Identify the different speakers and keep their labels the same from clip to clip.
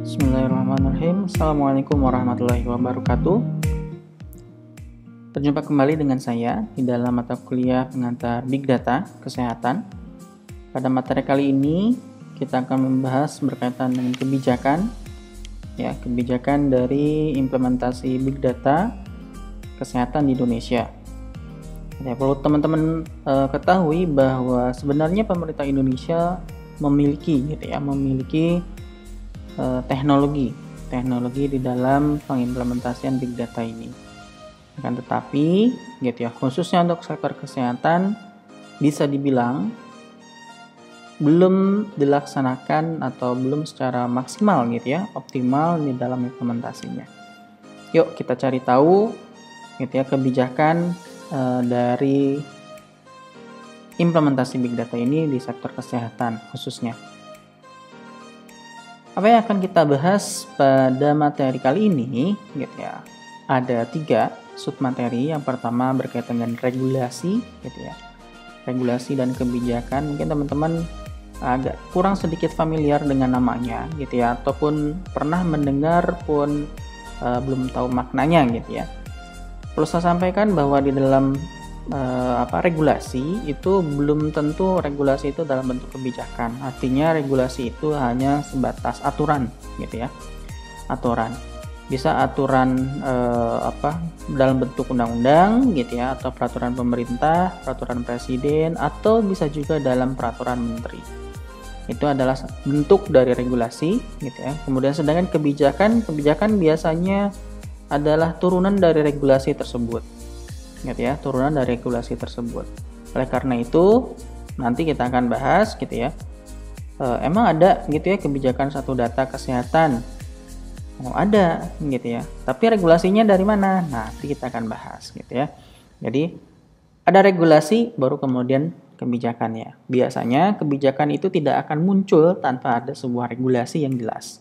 Speaker 1: Bismillahirrahmanirrahim. Assalamualaikum warahmatullahi wabarakatuh. Berjumpa kembali dengan saya di dalam mata kuliah pengantar Big Data Kesehatan. Pada materi kali ini kita akan membahas berkaitan dengan kebijakan dari implementasi Big Data Kesehatan di Indonesia. Ya, perlu teman-teman ketahui bahwa sebenarnya pemerintah Indonesia memiliki teknologi di dalam pengimplementasian Big Data ini. Akan tetapi, khususnya untuk sektor kesehatan bisa dibilang belum dilaksanakan atau belum secara maksimal optimal di dalam implementasinya. Yuk kita cari tahu kebijakan dari implementasi Big Data ini di sektor kesehatan khususnya. Apa yang akan kita bahas pada materi kali ini ada 3 submateri. Yang pertama berkaitan dengan regulasi regulasi dan kebijakan. Mungkin teman-teman agak kurang sedikit familiar dengan namanya ataupun pernah mendengar pun belum tahu maknanya Perlu saya sampaikan bahwa di dalam regulasi itu belum tentu regulasi itu dalam bentuk kebijakan. Artinya regulasi itu hanya sebatas aturan aturan. Bisa aturan dalam bentuk undang-undang atau peraturan pemerintah, peraturan presiden, atau bisa juga dalam peraturan menteri. Itu adalah bentuk dari regulasi Kemudian sedangkan kebijakan biasanya adalah turunan dari regulasi tersebut. Turunan dari regulasi tersebut. Oleh karena itu nanti kita akan bahas emang ada kebijakan satu data kesehatan. Ada tapi regulasinya dari mana? Nanti kita akan bahas Jadi ada regulasi baru kemudian kebijakannya. Biasanya kebijakan itu tidak akan muncul tanpa ada sebuah regulasi yang jelas.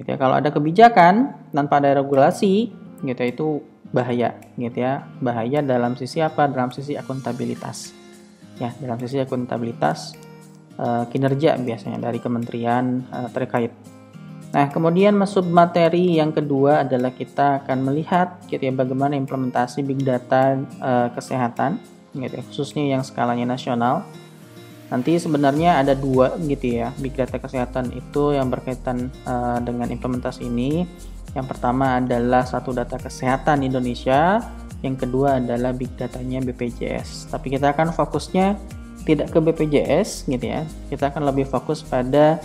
Speaker 1: Kalau ada kebijakan tanpa ada regulasi itu bahaya bahaya dalam sisi apa? Dalam sisi akuntabilitas dalam sisi akuntabilitas kinerja biasanya dari kementerian terkait. Nah, kemudian masuk materi yang kedua adalah kita akan melihat bagaimana implementasi Big Data kesehatan khususnya yang skalanya nasional. Nanti sebenarnya ada 2 Big Data kesehatan itu yang berkaitan dengan implementasi ini. Yang pertama adalah satu data kesehatan Indonesia, yang kedua adalah Big Datanya BPJS. Tapi kita akan fokusnya tidak ke BPJS kita akan lebih fokus pada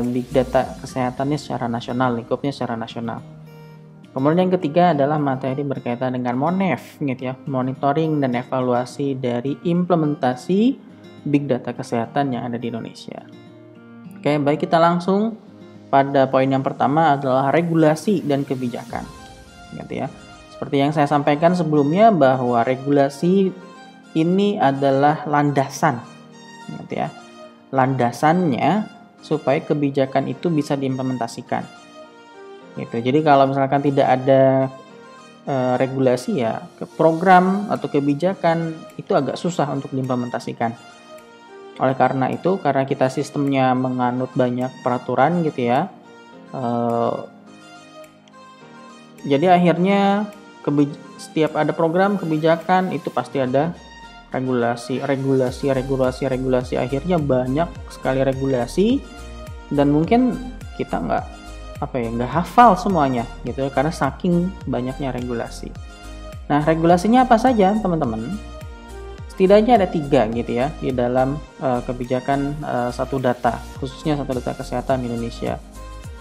Speaker 1: Big Data kesehatannya secara nasional, lingkupnya secara nasional. Kemudian yang ketiga adalah materi berkaitan dengan MONEF monitoring dan evaluasi dari implementasi Big Data kesehatan yang ada di Indonesia. Oke, baik, kita langsung pada poin yang pertama adalah regulasi dan kebijakan. Seperti yang saya sampaikan sebelumnya bahwa regulasi ini adalah landasan. Landasannya supaya kebijakan itu bisa diimplementasikan. Jadi kalau misalkan tidak ada regulasi program atau kebijakan itu agak susah untuk diimplementasikan. Oleh karena itu, karena kita sistemnya menganut banyak peraturan jadi akhirnya setiap ada program kebijakan itu pasti ada regulasi. Akhirnya banyak sekali regulasi dan mungkin kita nggak hafal semuanya karena saking banyaknya regulasi. Nah, regulasinya apa saja teman-teman? Setidaknya ada 3 di dalam kebijakan satu data, khususnya satu data kesehatan di Indonesia.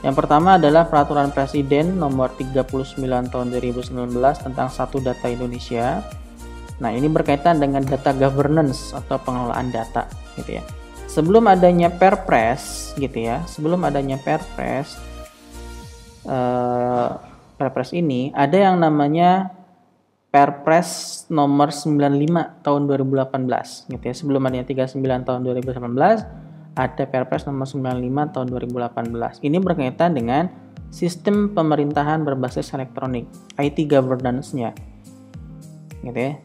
Speaker 1: Yang pertama adalah Peraturan Presiden Nomor 39 Tahun 2019 tentang Satu Data Indonesia. Nah, ini berkaitan dengan data governance atau pengelolaan data Sebelum adanya Perpres Perpres ini ada yang namanya Perpres nomor 95 tahun 2018 Sebelum adanya 39 tahun 2019 ada Perpres nomor 95 tahun 2018. Ini berkaitan dengan sistem pemerintahan berbasis elektronik, IT governance-nya.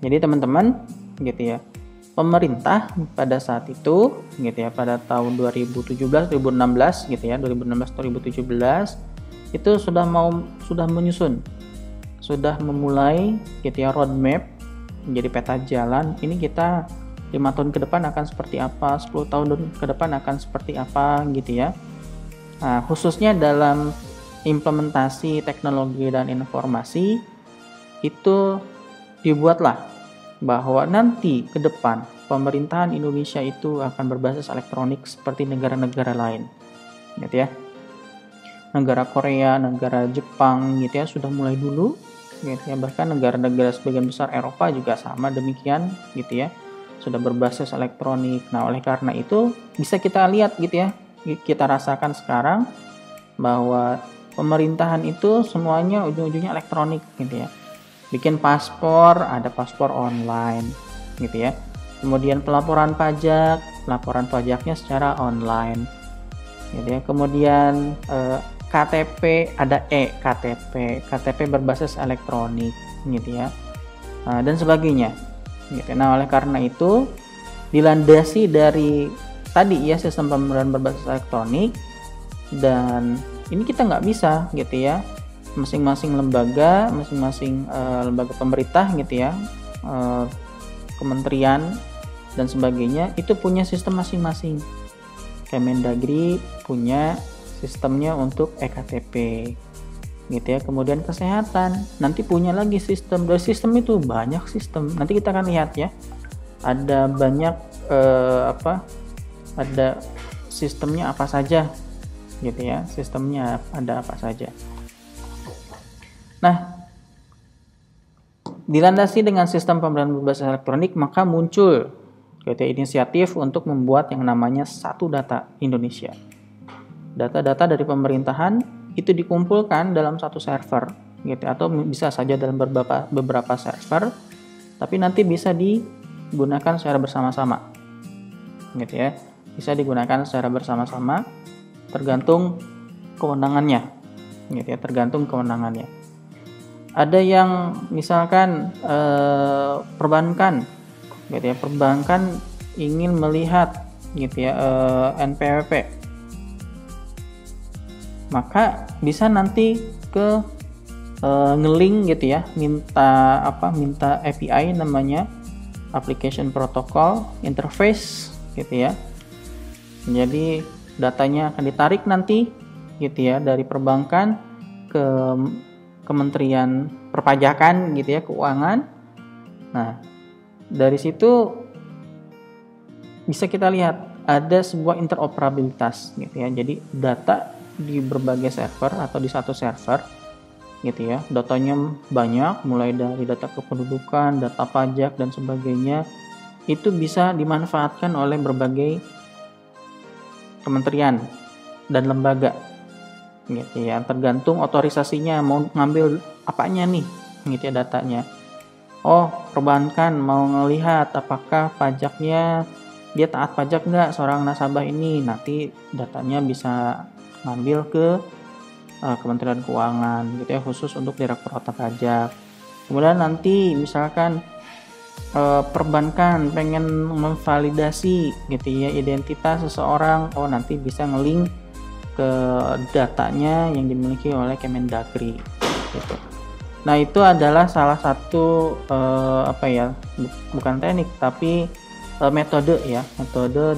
Speaker 1: Jadi teman-teman pemerintah pada saat itu gitu ya, pada tahun 2017 2016 gitu ya, 2016 2017 itu sudah menyusun, sudah memulai gitu ya roadmap, menjadi peta jalan. Ini kita 5 tahun ke depan akan seperti apa, 10 tahun ke depan akan seperti apa gitu ya. Nah, khususnya dalam implementasi teknologi dan informasi itu dibuatlah bahwa nanti ke depan pemerintahan Indonesia itu akan berbasis elektronik seperti negara-negara lain gitu ya. Negara Korea, negara Jepang gitu ya sudah mulai dulu gitu ya, bahkan negara-negara sebagian besar Eropa juga sama demikian gitu ya, sudah berbasis elektronik. Nah, oleh karena itu bisa kita lihat gitu ya, kita rasakan sekarang bahwa pemerintahan itu semuanya ujung-ujungnya elektronik gitu ya. Bikin paspor, ada paspor online gitu ya. Kemudian pelaporan pajaknya secara online gitu ya. Kemudian KTP, ada KTP berbasis elektronik gitu ya, dan sebagainya gitu. Nah, oleh karena itu dilandasi dari tadi ya sistem pembayaran berbasis elektronik, dan ini kita nggak bisa gitu ya, masing-masing lembaga pemerintah gitu ya, kementerian dan sebagainya itu punya sistem masing-masing. Kemendagri punya sistemnya untuk eKTP gitu ya. Kemudian kesehatan nanti punya lagi sistem. Dari sistem itu banyak sistem. Nanti kita akan lihat ya. Ada banyak ada sistemnya apa saja gitu ya. Sistemnya ada apa saja. Nah, dilandasi dengan sistem pembayaran berbasis elektronik, maka muncul gitu ya, inisiatif untuk membuat yang namanya Satu Data Indonesia. Data-data dari pemerintahan itu dikumpulkan dalam satu server gitu, atau bisa saja dalam beberapa server, tapi nanti bisa digunakan secara bersama-sama gitu ya, bisa digunakan secara bersama-sama tergantung kewenangannya gitu ya, tergantung kewenangannya. Ada yang misalkan perbankan gitu ya, perbankan ingin melihat gitu ya NPWP, maka bisa nanti ke ngelink gitu ya, minta API namanya application protocol interface gitu ya. Jadi datanya akan ditarik nanti gitu ya dari perbankan ke Kementerian Perpajakan gitu ya, keuangan. Nah, dari situ bisa kita lihat ada sebuah interoperabilitas gitu ya. Jadi data di berbagai server atau di satu server gitu ya, datanya banyak, mulai dari data kependudukan, data pajak dan sebagainya, itu bisa dimanfaatkan oleh berbagai kementerian dan lembaga gitu ya, tergantung otorisasinya mau ngambil apanya nih gitu ya datanya. Oh, perbankan mau ngelihat apakah pajaknya dia taat pajak nggak seorang nasabah ini, nanti datanya bisa ngambil ke Kementerian Keuangan gitu ya, khusus untuk Direktorat Pajak. Kemudian nanti misalkan perbankan pengen memvalidasi gitu ya identitas seseorang, oh nanti bisa ngelink ke datanya yang dimiliki oleh Kemendagri gitu. Nah, itu adalah salah satu bukan teknik tapi metode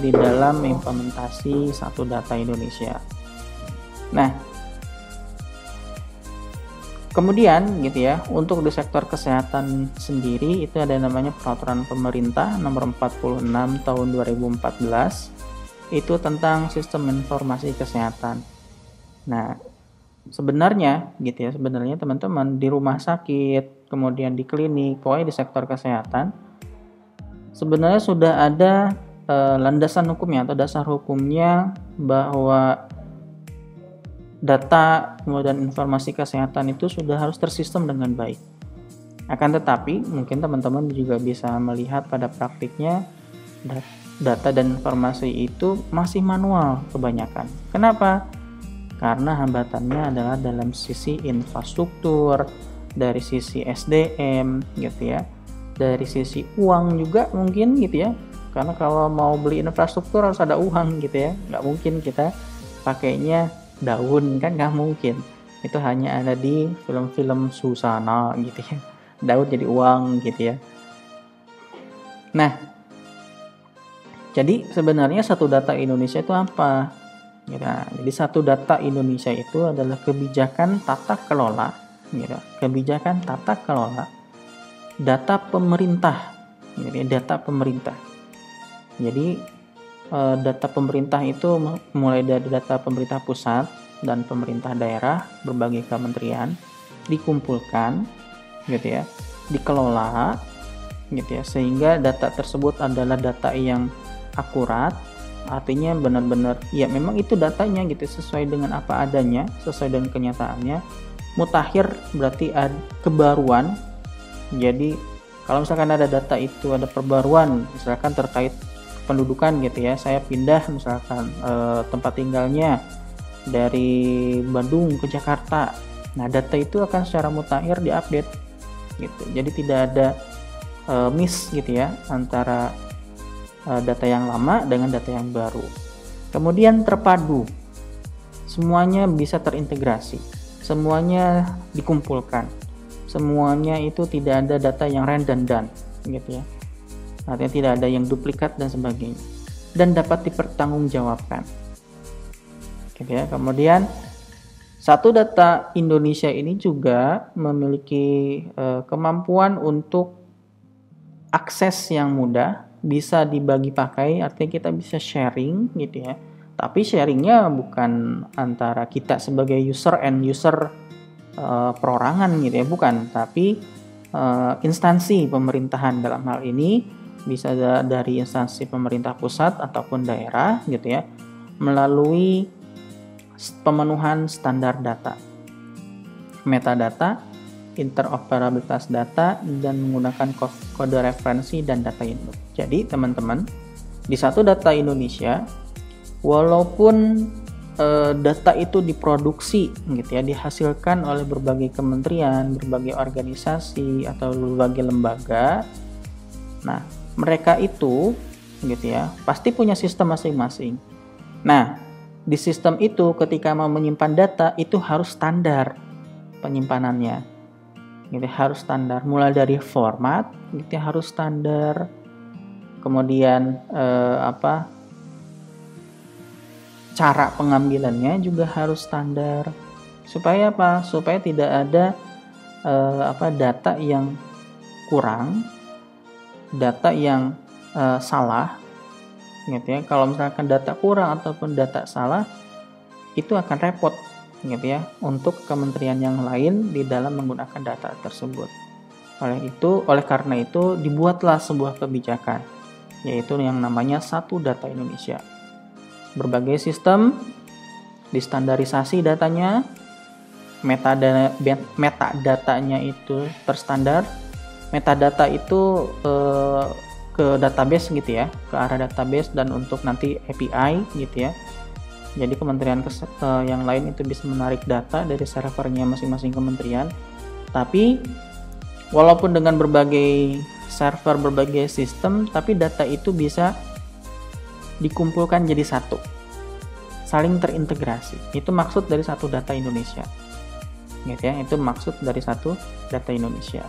Speaker 1: di dalam implementasi Satu Data Indonesia. Nah, kemudian gitu ya, untuk di sektor kesehatan sendiri itu ada namanya Peraturan Pemerintah Nomor 46 Tahun 2014 itu tentang Sistem Informasi Kesehatan. Nah, sebenarnya teman-teman di rumah sakit, kemudian di klinik, pokoknya di sektor kesehatan sebenarnya sudah ada landasan hukumnya atau dasar hukumnya bahwa data kemudian informasi kesehatan itu sudah harus tersistem dengan baik. Akan tetapi mungkin teman-teman juga bisa melihat pada praktiknya data dan informasi itu masih manual kebanyakan. Kenapa? Karena hambatannya adalah dalam sisi infrastruktur, dari sisi SDM gitu ya, dari sisi uang juga mungkin gitu ya, Karena kalau mau beli infrastruktur harus ada uang gitu ya, nggak mungkin kita pakainya daun, kan nggak mungkin. Itu hanya ada di film-film Susana gitu ya, daun jadi uang gitu ya. Nah, jadi sebenarnya satu data Indonesia itu apa? Nah, jadi satu data Indonesia itu adalah kebijakan tata kelola, gitu. Kebijakan tata kelola data pemerintah, gitu ya, data pemerintah. Jadi data pemerintah itu mulai dari data pemerintah pusat dan pemerintah daerah, berbagai kementerian dikumpulkan, gitu ya, dikelola, gitu ya, sehingga data tersebut adalah data yang akurat. Artinya benar-benar ya memang itu datanya gitu, sesuai dengan apa adanya, sesuai dengan kenyataannya. Mutakhir berarti ada kebaruan. Jadi kalau misalkan ada data itu ada perbaruan, misalkan terkait pendudukan gitu ya, saya pindah misalkan tempat tinggalnya dari Bandung ke Jakarta. Nah, data itu akan secara mutakhir diupdate gitu. Jadi tidak ada miss gitu ya antara data yang lama dengan data yang baru. Kemudian terpadu. Semuanya bisa terintegrasi. Semuanya dikumpulkan. Semuanya itu tidak ada data yang redundant gitu ya. Artinya tidak ada yang duplikat dan sebagainya, dan dapat dipertanggungjawabkan gitu ya. Kemudian satu data Indonesia ini juga memiliki kemampuan untuk akses yang mudah, bisa dibagi pakai, artinya kita bisa sharing gitu ya. Tapi sharingnya bukan antara kita sebagai user and user perorangan gitu ya, bukan, tapi instansi pemerintahan dalam hal ini bisa dari instansi pemerintah pusat ataupun daerah gitu ya, melalui pemenuhan standar data, metadata, interoperabilitas data, dan menggunakan kode referensi dan data induk. Jadi teman-teman, di satu data Indonesia, walaupun data itu diproduksi gitu ya, dihasilkan oleh berbagai kementerian, berbagai organisasi atau berbagai lembaga, nah mereka itu gitu ya pasti punya sistem masing-masing. Nah, di sistem itu ketika mau menyimpan data itu harus standar penyimpanannya. Gitu, harus standar, mulai dari format gitu ya, harus standar. Kemudian cara pengambilannya juga harus standar. Supaya apa? Supaya tidak ada data yang kurang, data yang salah gitu ya. Kalau misalkan data kurang ataupun data salah, itu akan repot gitu ya untuk kementerian yang lain di dalam menggunakan data tersebut. Oleh karena itu dibuatlah sebuah kebijakan, yaitu yang namanya Satu Data Indonesia. Berbagai sistem distandarisasi datanya, metadatanya itu terstandar. Metadata itu ke database gitu ya, ke arah database dan untuk nanti API gitu ya. Jadi kementerian yang lain itu bisa menarik data dari servernya masing-masing kementerian. Tapi walaupun dengan berbagai server, berbagai sistem, tapi data itu bisa dikumpulkan jadi satu, saling terintegrasi. Itu maksud dari Satu Data Indonesia gitu ya. Itu maksud dari Satu Data Indonesia.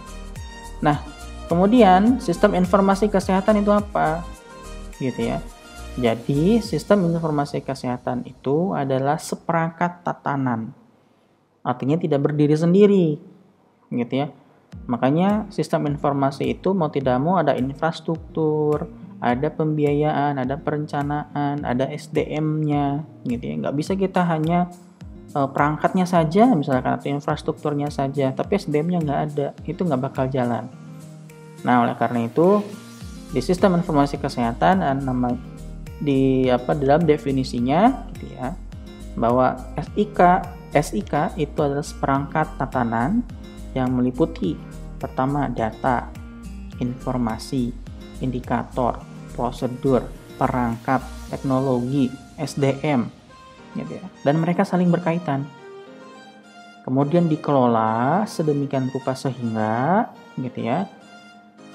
Speaker 1: Nah, kemudian sistem informasi kesehatan itu apa? Gitu ya. Jadi, sistem informasi kesehatan itu adalah seperangkat tatanan. Artinya tidak berdiri sendiri. Gitu ya. Makanya sistem informasi itu mau tidak mau ada infrastruktur, ada pembiayaan, ada perencanaan, ada SDM-nya gitu ya. Nggak bisa kita hanya perangkatnya saja misalkan atau infrastrukturnya saja, tapi SDM-nya nggak ada, itu nggak bakal jalan. Nah, oleh karena itu di sistem informasi kesehatan dalam definisinya gitu ya, bahwa SIK itu adalah seperangkat tatanan yang meliputi pertama data, informasi, indikator, prosedur, perangkat, teknologi, SDM gitu ya. Dan mereka saling berkaitan. Kemudian dikelola sedemikian rupa sehingga gitu ya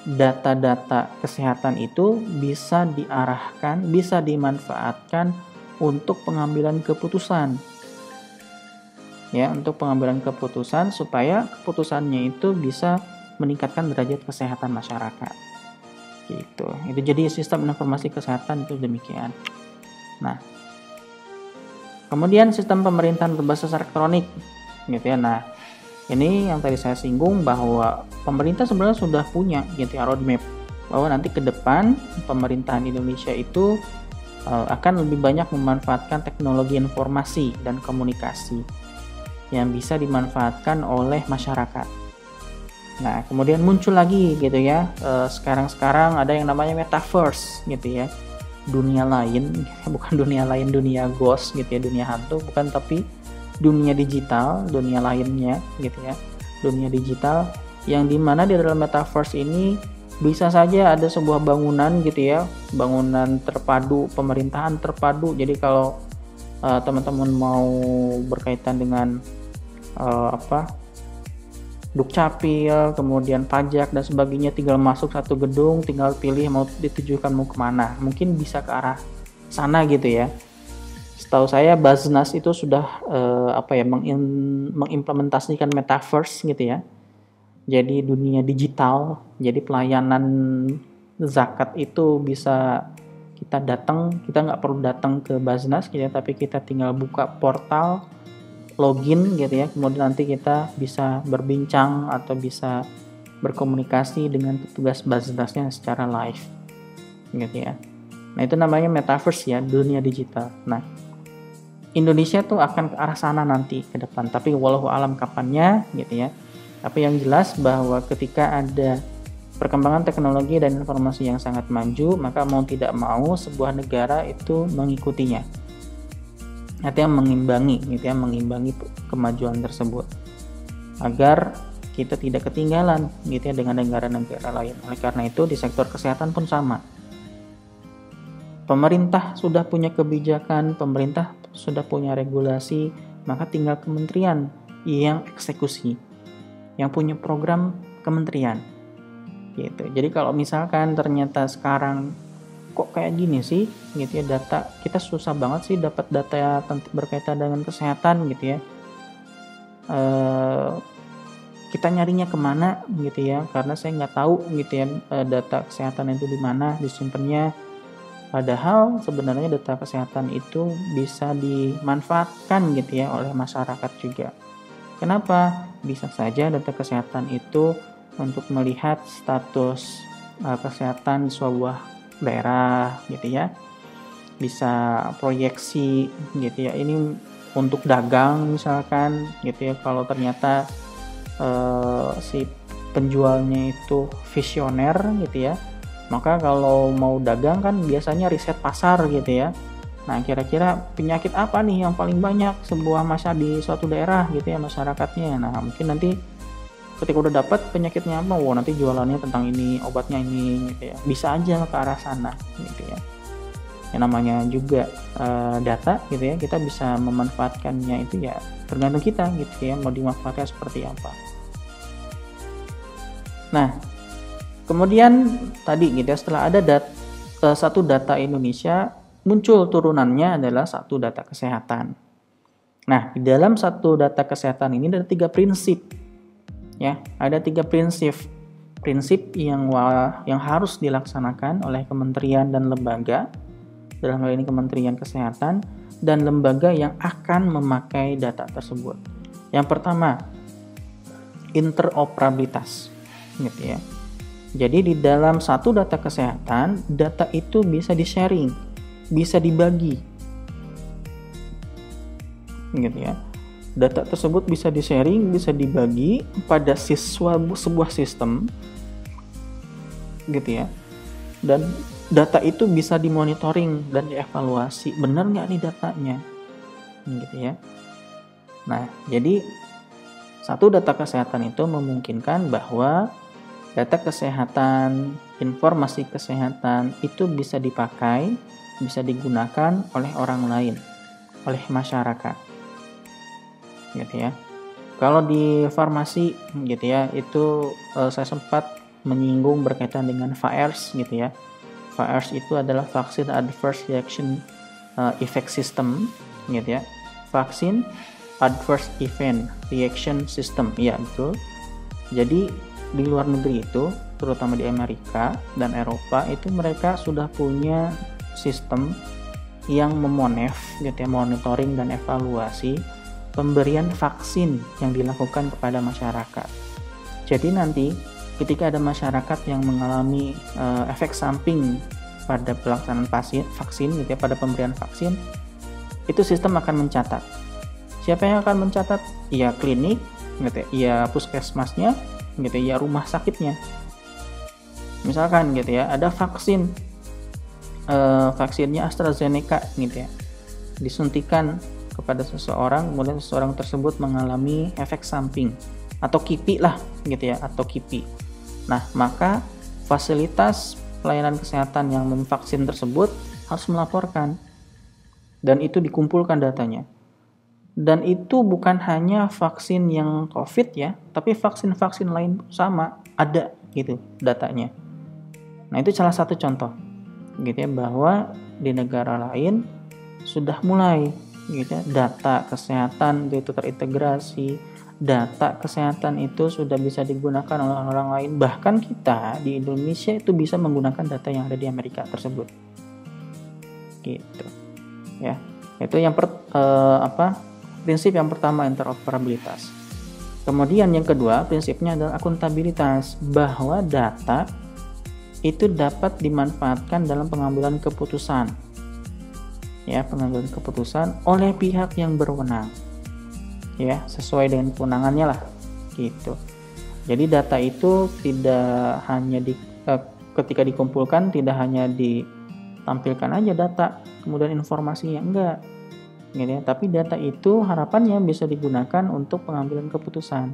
Speaker 1: data-data kesehatan itu bisa diarahkan, bisa dimanfaatkan untuk pengambilan keputusan. Ya, untuk pengambilan keputusan supaya keputusannya itu bisa meningkatkan derajat kesehatan masyarakat. Gitu. Itu jadi sistem informasi kesehatan itu demikian. Nah, kemudian sistem pemerintahan berbasis elektronik gitu ya. Nah, ini yang tadi saya singgung bahwa pemerintah sebenarnya sudah punya gitu ya roadmap bahwa nanti ke depan pemerintahan Indonesia itu akan lebih banyak memanfaatkan teknologi informasi dan komunikasi yang bisa dimanfaatkan oleh masyarakat. Nah, kemudian muncul lagi gitu ya, sekarang ada yang namanya metaverse gitu ya, dunia lain, bukan dunia lain, dunia ghost gitu ya, dunia hantu, bukan, tapi dunia digital, dunia lainnya gitu ya, dunia digital yang dimana di dalam metaverse ini bisa saja ada sebuah bangunan gitu ya, bangunan terpadu, pemerintahan terpadu. Jadi kalau teman-teman mau berkaitan dengan Dukcapil, kemudian pajak dan sebagainya, tinggal masuk satu gedung, tinggal pilih mau ditujukan mau kemana, mungkin bisa ke arah sana gitu ya. Setahu saya Baznas itu sudah mengimplementasikan metaverse gitu ya. Jadi dunia digital, jadi pelayanan zakat itu bisa kita datang, kita nggak perlu datang ke Baznas gitu ya, tapi kita tinggal buka portal, login gitu ya, kemudian nanti kita bisa berbincang atau bisa berkomunikasi dengan petugas Baznasnya secara live gitu ya. Nah, itu namanya metaverse ya, dunia digital. Nah, Indonesia tuh akan ke arah sana nanti ke depan, tapi walau alam kapannya gitu ya. Tapi yang jelas bahwa ketika ada perkembangan teknologi dan informasi yang sangat maju, maka mau tidak mau sebuah negara itu mengikutinya. Artinya mengimbangi gitu ya, mengimbangi kemajuan tersebut agar kita tidak ketinggalan gitu ya dengan negara-negara lain. Oleh karena itu di sektor kesehatan pun sama. Pemerintah sudah punya kebijakan, pemerintah sudah punya regulasi, maka tinggal kementerian yang eksekusi, yang punya program kementerian gitu. Jadi kalau misalkan ternyata sekarang kok kayak gini sih gitu ya, data kita susah banget sih dapat data berkaitan dengan kesehatan gitu ya, kita nyarinya kemana gitu ya, karena saya nggak tahu gitu ya data kesehatan itu di mana disimpannya. Padahal sebenarnya data kesehatan itu bisa dimanfaatkan gitu ya oleh masyarakat juga. Kenapa? Bisa saja data kesehatan itu untuk melihat status kesehatan sebuah daerah gitu ya. Bisa proyeksi gitu ya. Ini untuk dagang misalkan gitu ya. Kalau ternyata si penjualnya itu visioner gitu ya, maka kalau mau dagang kan biasanya riset pasar gitu ya. Nah, kira-kira penyakit apa nih yang paling banyak sebuah di suatu daerah gitu ya masyarakatnya. Nah, mungkin nanti ketika udah dapat penyakitnya apa, nanti jualannya tentang ini, obatnya ini gitu ya. Bisa aja ke arah sana gitu ya. Yang namanya juga data gitu ya, kita bisa memanfaatkannya itu ya tergantung kita gitu ya, mau dimanfaatkan seperti apa. Nah, kemudian tadi gitu ya, setelah ada satu data Indonesia, muncul turunannya adalah satu data kesehatan. Nah, di dalam satu data kesehatan ini ada 3 prinsip. Ya, ada 3 prinsip yang harus dilaksanakan oleh kementerian dan lembaga, dalam hal ini Kementerian Kesehatan dan lembaga yang akan memakai data tersebut. Yang pertama, interoperabilitas gitu ya. Jadi di dalam satu data kesehatan, data itu bisa di-sharing, bisa dibagi gitu ya. Data tersebut bisa di-sharing, bisa dibagi pada sebuah sistem gitu ya. Dan data itu bisa dimonitoring dan dievaluasi, benar nggak nih datanya gitu ya. Nah, jadi satu data kesehatan itu memungkinkan bahwa data kesehatan, informasi kesehatan itu bisa dipakai, bisa digunakan oleh orang lain, oleh masyarakat gitu ya. Kalau di farmasi gitu ya, itu saya sempat menyinggung berkaitan dengan VAERS gitu ya. VAERS itu adalah Vaccine Adverse Reaction Effect System gitu ya. Vaksin Adverse Event Reaction System, ya betul. Jadi di luar negeri itu, terutama di Amerika dan Eropa, itu mereka sudah punya sistem yang gitu ya, monitoring dan evaluasi pemberian vaksin yang dilakukan kepada masyarakat. Jadi nanti ketika ada masyarakat yang mengalami efek samping pada pelaksanaan vaksin gitu ya, pada pemberian vaksin, itu sistem akan mencatat. Siapa yang akan mencatat? Ya klinik gitu ya, ya puskesmasnya gitu ya, rumah sakitnya. Misalkan gitu ya, ada vaksinnya AstraZeneca gitu ya, disuntikan kepada seseorang, kemudian seseorang tersebut mengalami efek samping atau KIPI lah gitu ya, atau KIPI. Nah, maka fasilitas pelayanan kesehatan yang memvaksin tersebut harus melaporkan, dan itu dikumpulkan datanya. Dan itu bukan hanya vaksin yang COVID ya, tapi vaksin-vaksin lain sama ada gitu datanya. Nah, itu salah satu contoh gitu ya, bahwa di negara lain sudah mulai gitu ya, data kesehatan itu terintegrasi. Data kesehatan itu sudah bisa digunakan oleh orang lain, bahkan kita di Indonesia itu bisa menggunakan data yang ada di Amerika tersebut gitu ya. Itu yang prinsip yang pertama, interoperabilitas. Kemudian yang kedua, prinsipnya adalah akuntabilitas, bahwa data itu dapat dimanfaatkan dalam pengambilan keputusan ya, pengambilan keputusan oleh pihak yang berwenang ya, sesuai dengan kewenangannya lah gitu. Jadi data itu tidak hanya ketika dikumpulkan tidak hanya ditampilkan aja data kemudian informasinya, enggak gitu ya, tapi data itu harapannya bisa digunakan untuk pengambilan keputusan.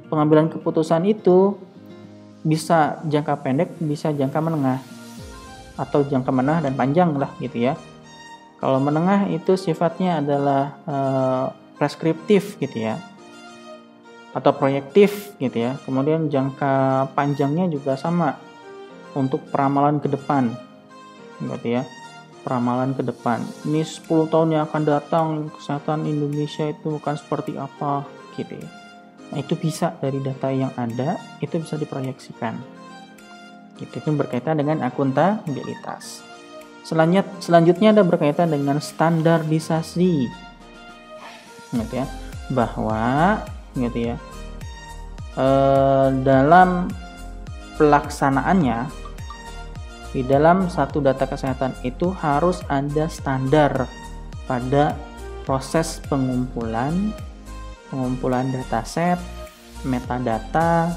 Speaker 1: Pengambilan keputusan itu bisa jangka pendek, bisa jangka menengah, atau jangka menengah dan panjang lah gitu ya. Kalau menengah itu sifatnya adalah preskriptif gitu ya, atau proyektif gitu ya. Kemudian jangka panjangnya juga sama untuk peramalan ke depan gitu ya, peramalan ke depan. Ini 10 tahun yang akan datang kesehatan Indonesia itu akan seperti apa gitu ya. Nah, itu bisa dari data yang ada, itu bisa diproyeksikan gitu. Itu berkaitan dengan akuntabilitas. Selanjutnya ada berkaitan dengan standarisasi gitu ya, bahwa gitu ya, dalam pelaksanaannya di dalam satu data kesehatan itu harus ada standar pada proses pengumpulan dataset, metadata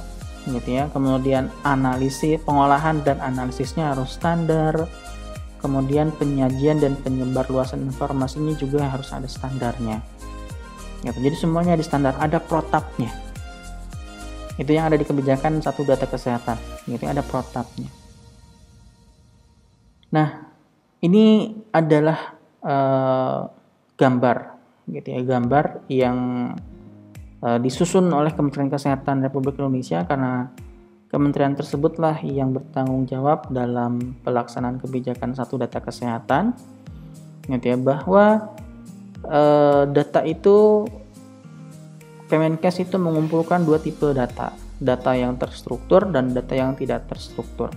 Speaker 1: gitu ya, kemudian analisis, pengolahan dan analisisnya harus standar, kemudian penyajian dan penyebarluasan informasinya juga harus ada standarnya gitu. Jadi semuanya di standar, ada protapnya. Itu yang ada di kebijakan satu data kesehatan gitu, ada protapnya. Nah, ini adalah gambar gitu ya, gambar yang disusun oleh Kementerian Kesehatan Republik Indonesia, karena kementerian tersebutlah yang bertanggung jawab dalam pelaksanaan kebijakan satu data kesehatan gitu ya, bahwa data itu, Kemenkes itu mengumpulkan dua tipe data yang terstruktur dan data yang tidak terstruktur.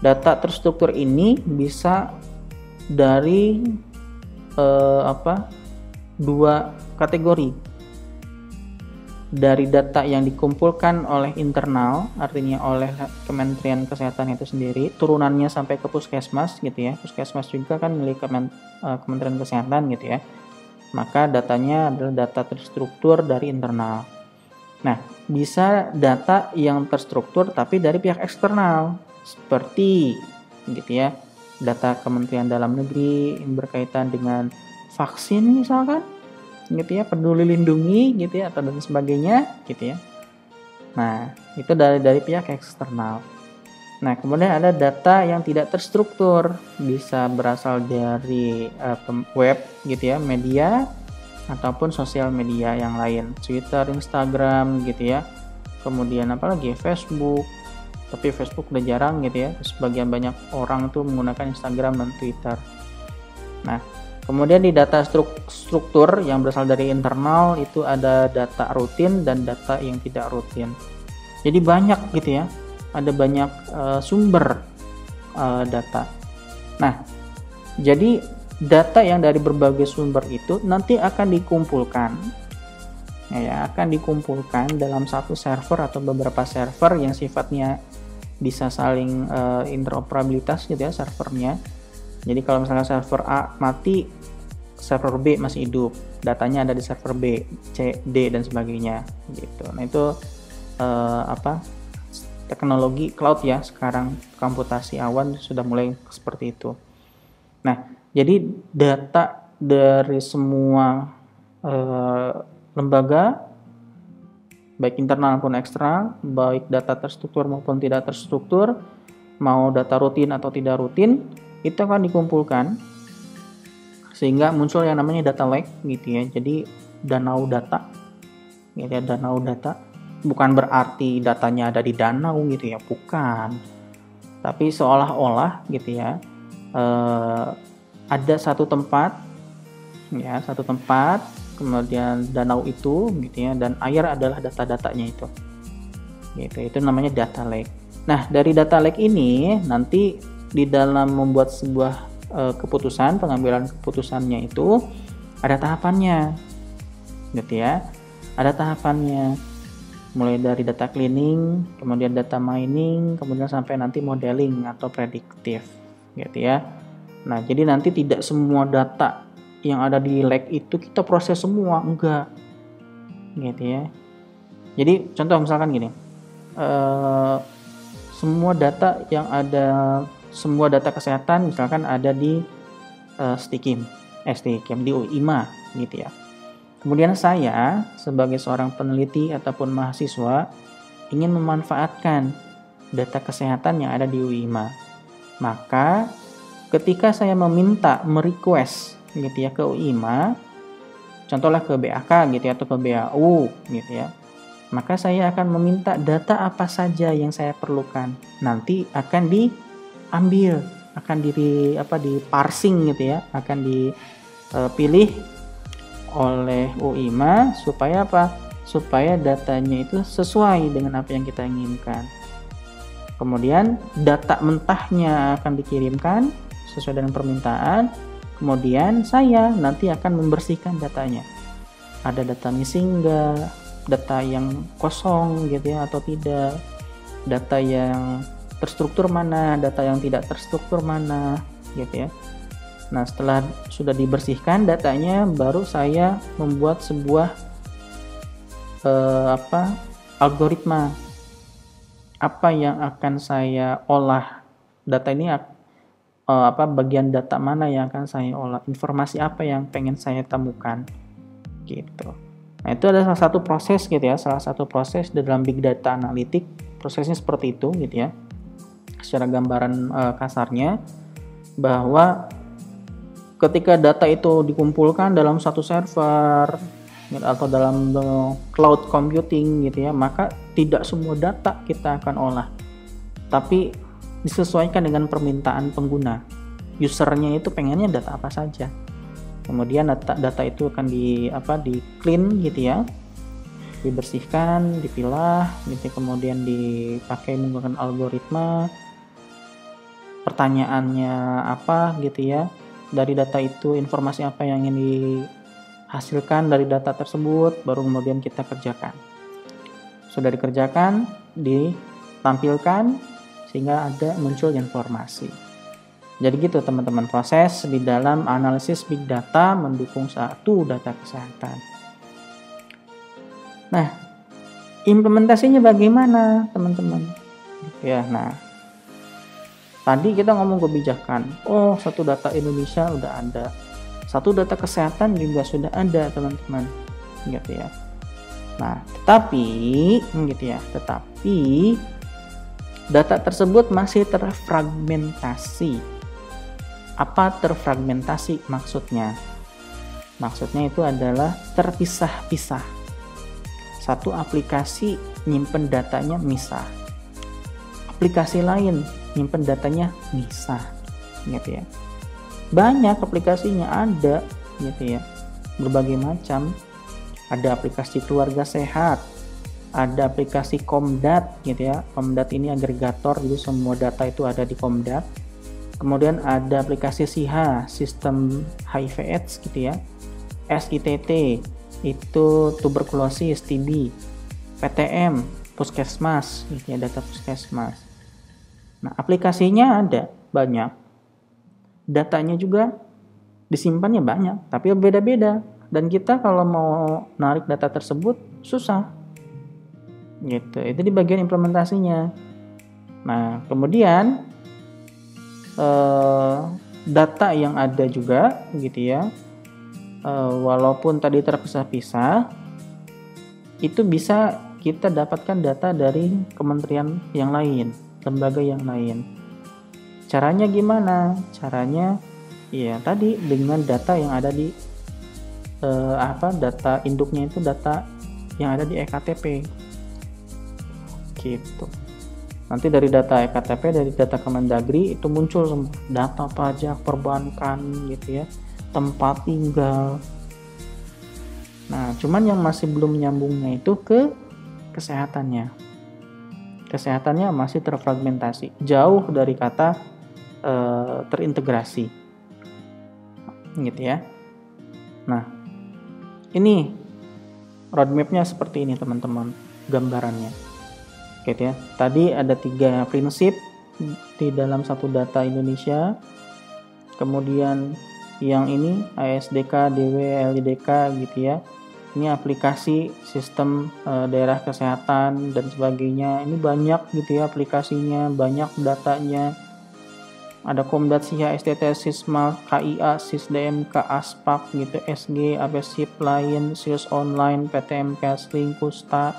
Speaker 1: Data terstruktur ini bisa dari dua kategori. Dari data yang dikumpulkan oleh internal, artinya oleh Kementerian Kesehatan itu sendiri, turunannya sampai ke puskesmas gitu ya. Puskesmas juga kan milik Kementerian Kesehatan gitu ya. Maka datanya adalah data terstruktur dari internal. Nah, bisa data yang terstruktur tapi dari pihak eksternal, seperti gitu ya, data Kementerian Dalam Negeri yang berkaitan dengan vaksin misalkan gitu ya, Peduli Lindungi gitu ya, atau dan sebagainya gitu ya. Nah, itu dari pihak eksternal. Nah, kemudian ada data yang tidak terstruktur, bisa berasal dari web gitu ya, media ataupun sosial media yang lain, Twitter, Instagram gitu ya. Kemudian apalagi Facebook tapi Facebook udah jarang gitu ya. Sebagian banyak orang tuh menggunakan Instagram dan Twitter. Nah, kemudian di data struktur yang berasal dari internal itu ada data rutin dan data yang tidak rutin. Jadi banyak gitu ya, ada banyak sumber data. Nah, jadi data yang dari berbagai sumber itu nanti akan dikumpulkan, ya, akan dikumpulkan dalam satu server atau beberapa server yang sifatnya bisa saling interoperabilitas gitu ya servernya. Jadi kalau misalnya server A mati, server B masih hidup, datanya ada di server B, C, D dan sebagainya gitu. Nah itu teknologi cloud ya, sekarang komputasi awan sudah mulai seperti itu. Nah, jadi data dari semua lembaga, baik internal maupun eksternal, baik data terstruktur maupun tidak terstruktur, mau data rutin atau tidak rutin, itu akan dikumpulkan sehingga muncul yang namanya data lake gitu ya. Jadi danau data, gitu ya, danau data. Bukan berarti datanya ada di danau gitu ya, bukan. Tapi seolah-olah gitu ya, ada satu tempat, ya, satu tempat, kemudian danau itu gitu ya, dan air adalah data-datanya itu. Gitu, itu namanya data lake. Nah, dari data lake ini nanti di dalam membuat sebuah keputusan, pengambilan keputusannya itu ada tahapannya. Gitu ya. Ada tahapannya. Mulai dari data cleaning, kemudian data mining, kemudian sampai nanti modeling atau prediktif. Gitu ya. Nah, jadi nanti tidak semua data yang ada di lake itu kita proses semua, enggak. Gitu ya. Jadi contoh misalkan gini, semua data yang ada, semua data kesehatan misalkan ada di Stikim di UIMA gitu ya. Kemudian saya sebagai seorang peneliti ataupun mahasiswa ingin memanfaatkan data kesehatan yang ada di UIMA. Maka ketika saya merequest gitu ya ke UIMA, contohnya ke BAK gitu ya, atau ke BAU gitu ya, maka saya akan meminta data apa saja yang saya perlukan. Nanti akan diambil, akan di parsing gitu ya, akan dipilih oleh UIMA supaya apa? Supaya datanya itu sesuai dengan apa yang kita inginkan. Kemudian data mentahnya akan dikirimkan sesuai dengan permintaan. Kemudian saya nanti akan membersihkan datanya. Ada data missing enggak? Data yang kosong gitu ya atau tidak? Data yang terstruktur mana? Data yang tidak terstruktur mana? Gitu ya. Nah, setelah sudah dibersihkan datanya, baru saya membuat sebuah algoritma. Apa yang akan saya olah? Data ini bagian data mana yang akan saya olah? Informasi apa yang pengen saya temukan? Gitu. Nah, itu ada salah satu proses gitu ya, salah satu proses dalam big data analitik. Prosesnya seperti itu gitu ya. Secara gambaran kasarnya, bahwa ketika data itu dikumpulkan dalam satu server atau dalam cloud computing gitu ya, maka tidak semua data kita akan olah, tapi disesuaikan dengan permintaan pengguna. Usernya itu pengennya data apa saja. Kemudian data itu akan di clean gitu ya, dibersihkan, dipilah gitu, kemudian dipakai menggunakan algoritma. Pertanyaannya apa gitu ya? Dari data itu informasi apa yang ingin dihasilkan dari data tersebut, baru kemudian kita kerjakan. Sudah dikerjakan, ditampilkan sehingga ada muncul informasi. Jadi gitu teman-teman, proses di dalam analisis big data mendukung satu data kesehatan. Nah, implementasinya bagaimana teman-teman? Ya, nah, tadi kita ngomong kebijakan. Oh, satu data Indonesia udah ada. Satu data kesehatan juga sudah ada, teman-teman. Gitu ya. Nah, tetapi data tersebut masih terfragmentasi. Apa terfragmentasi maksudnya? Maksudnya itu adalah terpisah-pisah. Satu aplikasi nyimpen datanya misah. aplikasi lain nyimpen datanya bisa, gitu ya. Banyak aplikasinya ada, gitu ya, berbagai macam. Ada aplikasi keluarga sehat, ada aplikasi Komdat, gitu ya. Komdat ini agregator, jadi semua data itu ada di Komdat. Kemudian ada aplikasi SIHA, sistem HIV/AIDS, gitu ya. SITT itu tuberkulosis, TB. PTM, puskesmas, gitu ya, data puskesmas. Nah, aplikasinya ada banyak, datanya juga disimpannya banyak, tapi beda-beda. Dan kita kalau mau narik data tersebut susah, gitu. Itu di bagian implementasinya. Nah, kemudian data yang ada juga, gitu ya, walaupun tadi terpisah-pisah, itu bisa kita dapatkan data dari kementerian yang lain, lembaga yang lain. Caranya gimana? Caranya ya tadi dengan data yang ada di data induknya itu data yang ada di EKTP, gitu. Nanti dari data EKTP, dari data Kemendagri itu muncul semua data pajak, perbankan, gitu ya, tempat tinggal. Nah, cuman yang masih belum nyambungnya itu ke kesehatannya. Kesehatannya masih terfragmentasi, jauh dari kata terintegrasi, gitu ya. Nah, ini roadmapnya seperti ini teman-teman, gambarannya, gitu ya. Tadi ada 3 prinsip di dalam satu data Indonesia. Kemudian yang ini ASDK, DW, LIDK, gitu ya. Ini aplikasi sistem daerah kesehatan dan sebagainya. Ini banyak, gitu ya, aplikasinya, banyak datanya. Ada Komdat, SIHA, STT, Sisma, KIA, SISDMK, ASPAK, gitu, SG, APSIP, lain, SIUS Online, PTM, Kesling, Kusta,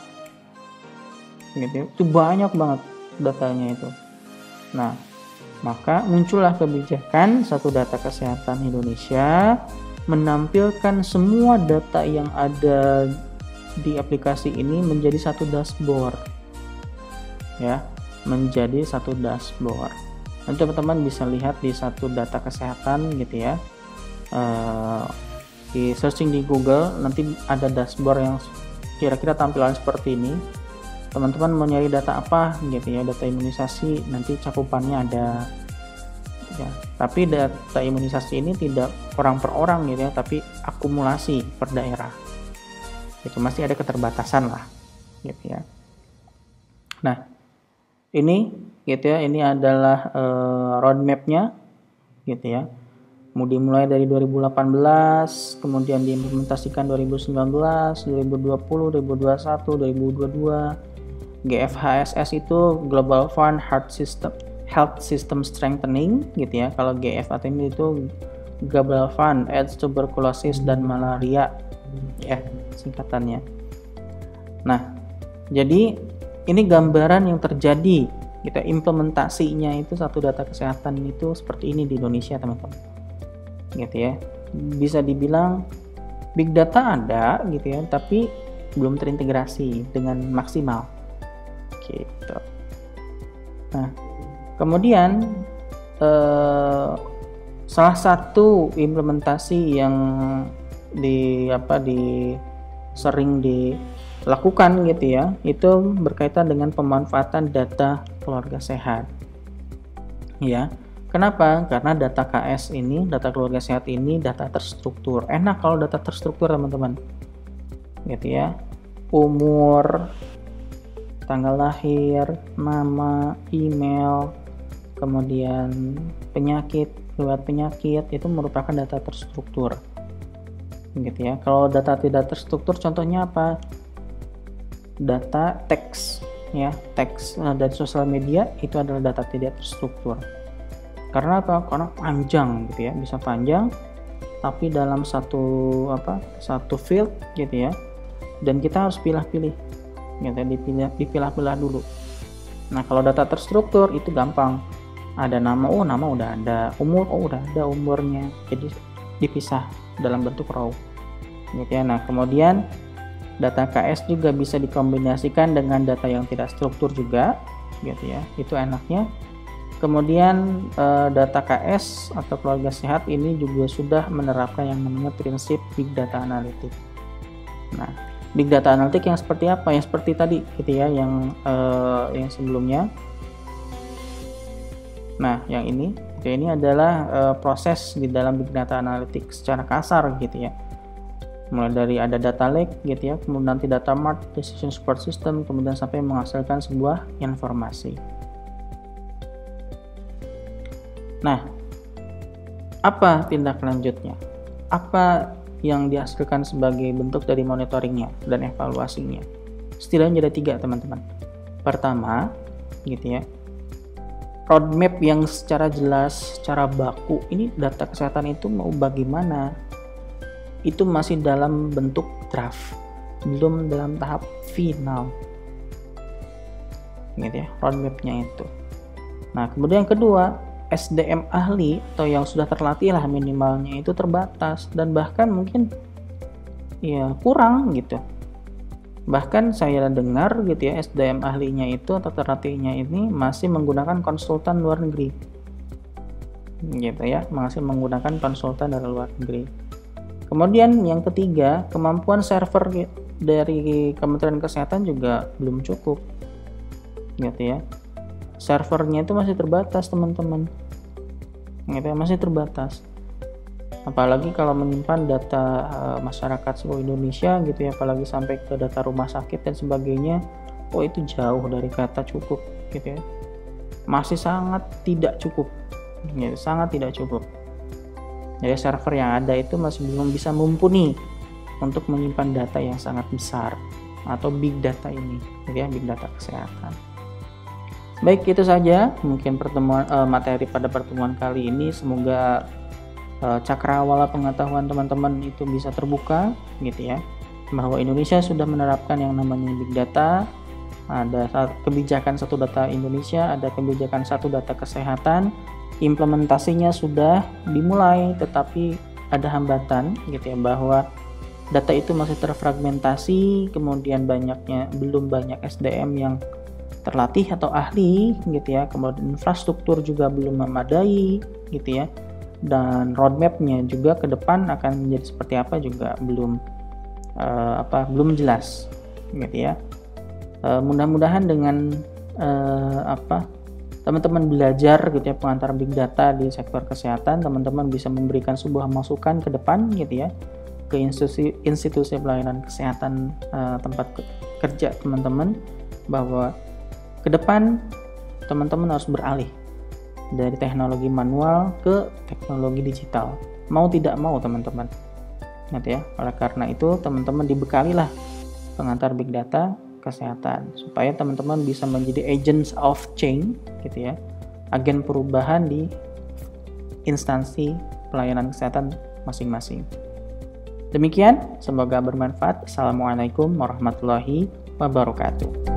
Speaker 1: gitu. Itu banyak banget datanya itu. Nah, maka muncullah kebijakan satu data kesehatan Indonesia menampilkan semua data yang ada di aplikasi ini menjadi satu dashboard, ya, menjadi satu dashboard. Nanti teman-teman bisa lihat di satu data kesehatan, gitu ya, di searching di Google nanti ada dashboard yang kira-kira tampilan seperti ini. Teman-teman mau nyari data apa, gitu ya, data imunisasi, nanti cakupannya ada, ya. Tapi data imunisasi ini tidak orang per orang, gitu ya, tapi akumulasi per daerah. Itu masih ada keterbatasan lah, gitu ya. Nah, ini, gitu ya, ini adalah roadmapnya, gitu ya. Mau dimulai dari 2018, kemudian diimplementasikan 2019, 2020, 2021, 2022. GFHSS itu Global Fund Health System Strengthening, gitu ya. Kalau GF ini itu Global Fund AIDS, tuberkulosis dan malaria, ya, singkatannya. Nah, jadi ini gambaran yang terjadi, gitu. Implementasinya itu satu data kesehatan itu seperti ini di Indonesia, teman-teman, gitu ya. Bisa dibilang big data ada, gitu ya, tapi belum terintegrasi dengan maksimal, gitu. Nah, kemudian salah satu implementasi yang sering dilakukan, gitu ya, itu berkaitan dengan pemanfaatan data keluarga sehat, ya. Kenapa? Karena data KS ini, data keluarga sehat ini data terstruktur. Enak kalau data terstruktur, teman-teman, gitu ya. Umur, tanggal lahir, nama, email, kemudian penyakit, riwayat penyakit, itu merupakan data terstruktur, gitu ya. Kalau data tidak terstruktur, contohnya apa? Data teks, ya, teks dari sosial media itu adalah data tidak terstruktur. Karena apa? Karena panjang, gitu ya, bisa panjang, tapi dalam satu field, gitu ya, dan kita harus pilih-pilih, gitu, dipilah-pilah dulu. Nah, kalau data terstruktur itu gampang, ada nama, nama udah ada, umur, udah ada umurnya, jadi dipisah dalam bentuk raw, gitu ya. Nah, kemudian data KS juga bisa dikombinasikan dengan data yang tidak struktur juga, gitu ya. Itu enaknya. Kemudian data KS atau keluarga sehat ini juga sudah menerapkan yang namanya prinsip Big Data Analytics. Nah, Big Data Analytics yang seperti apa? Yang seperti tadi gitu ya, yang sebelumnya. Nah, yang ini adalah proses di dalam Big Data Analytics secara kasar gitu ya. Mulai dari ada data lake gitu ya, kemudian nanti data mart, decision support system, kemudian sampai menghasilkan sebuah informasi. Nah, apa tindak lanjutnya? Apa yang dihasilkan sebagai bentuk dari monitoringnya dan evaluasinya? Setidaknya ada 3, teman-teman. Pertama, gitu ya, roadmap yang secara jelas, secara baku, ini data kesehatan itu mau bagaimana? Itu masih dalam bentuk draft, belum dalam tahap final, gitu ya, roadmapnya itu. Nah, kemudian yang kedua, SDM ahli atau yang sudah terlatih lah minimalnya itu terbatas dan bahkan mungkin ya kurang gitu. Bahkan saya dengar gitu ya, SDM ahlinya itu atau terlatihnya ini masih menggunakan konsultan luar negeri, gitu ya, masih menggunakan konsultan dari luar negeri. Kemudian yang ketiga, kemampuan server dari Kementerian Kesehatan juga belum cukup, gitu ya. Servernya itu masih terbatas, teman-teman, gitu ya, masih terbatas. Apalagi kalau menyimpan data masyarakat seluruh Indonesia gitu ya, apalagi sampai ke data rumah sakit dan sebagainya, itu jauh dari kata cukup, gitu ya. Masih sangat tidak cukup, gitu, sangat tidak cukup. Jadi server yang ada itu masih belum bisa mumpuni untuk menyimpan data yang sangat besar atau big data ini, gitu ya, big data kesehatan. Baik, itu saja mungkin materi pada pertemuan kali ini. Semoga cakrawala pengetahuan teman-teman itu bisa terbuka, gitu ya, bahwa Indonesia sudah menerapkan yang namanya big data. Ada kebijakan satu data Indonesia, ada kebijakan satu data kesehatan. Implementasinya sudah dimulai, tetapi ada hambatan, gitu ya, bahwa data itu masih terfragmentasi, kemudian belum banyak SDM yang terlatih atau ahli, gitu ya, kemudian infrastruktur juga belum memadai, gitu ya, dan roadmapnya juga ke depan akan menjadi seperti apa juga belum jelas, gitu ya. Mudah-mudahan dengan teman-teman belajar gitu ya pengantar big data di sektor kesehatan, teman-teman bisa memberikan sebuah masukan ke depan, gitu ya, ke institusi pelayanan kesehatan tempat kerja teman-teman, bahwa ke depan teman-teman harus beralih dari teknologi manual ke teknologi digital, mau tidak mau teman-teman, gitu ya. Oleh karena itu teman-teman dibekalilah pengantar big data kesehatan supaya teman-teman bisa menjadi agents of change, gitu ya, agen perubahan di instansi pelayanan kesehatan masing-masing. Demikian, semoga bermanfaat. Assalamualaikum warahmatullahi wabarakatuh.